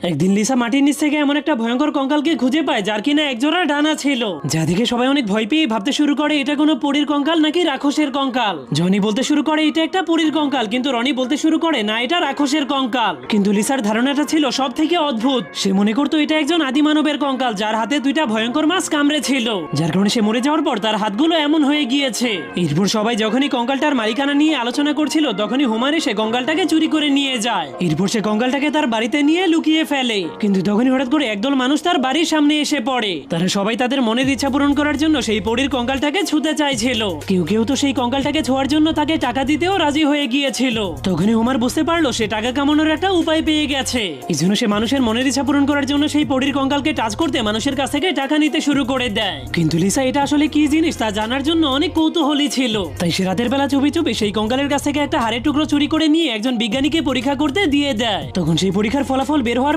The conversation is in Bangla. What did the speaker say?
একদিন লিসা মাটির নিচ থেকে এমন একটা ভয়ঙ্কর কঙ্কালকে খুঁজে পায় যার কিনা একজোড়া ডানা ছিল, যা দেখে সবাই অনেক ভয় পেয়ে ভাবতে শুরু করে এটা কোনো পরীর কঙ্কাল নাকি রাক্ষসের কঙ্কাল। জনি বলতে শুরু করে এটা একটা পরীর কঙ্কাল, কিন্তু রনি বলতে শুরু করে না, এটা রাক্ষসের কঙ্কাল। কিন্তু লিসার ধারণাটা ছিল সব থেকে অদ্ভুত। সে মনে করতো এটা একজন আদি মানবের কঙ্কাল যার হাতে দুইটা ভয়ঙ্কর মাছ কামড়ে ছিল, যার কারণে সে মরে যাওয়ার পর তার হাতগুলো এমন হয়ে গিয়েছে। এরপর সবাই যখনই কঙ্কালটার মালিকানা নিয়ে আলোচনা করছিল তখনই হুমার এসে কঙ্কালটাকে চুরি করে নিয়ে যায়। এরপর সে কঙ্কালটাকে তার বাড়িতে নিয়ে লুকিয়ে ফেলে। কিন্তু তখনই হঠাৎ করে একদল মানুষ তার বাড়ির সামনে এসে পড়ে। তারা সবাই তাদের মনের ইচ্ছা পূরণ করার জন্য সেই পরীর কঙ্কালটাকে ছুঁতে চাইছিল। কেউ কেউ তো সেই কঙ্কালটাকে ছোঁয়ার জন্য তাকে টাকা দিতেও রাজি হয়ে গিয়েছিল। তখনই হুমার বুঝতে পারলো সে টাকা কামানোর একটা উপায় পেয়ে গেছে। এই জন্য সে মানুষের মনের ইচ্ছা পূরণ করার জন্য সেই পরীর কঙ্কালকে টাচ করতে মানুষের কাছ থেকে টাকা নিতে শুরু করে দেয়। কিন্তু লিসা এটা আসলে কি জিনিস তা জানার জন্য অনেক কৌতূহলী ছিল, তাই সে রাতের বেলা চুপি চুপি সেই কঙ্কালের কাছ থেকে একটা হাড়ের টুকরো চুরি করে নিয়ে একজন বিজ্ঞানীকে পরীক্ষা করতে দিয়ে দেয়। তখন সেই পরীক্ষার ফলাফল বের হওয়ার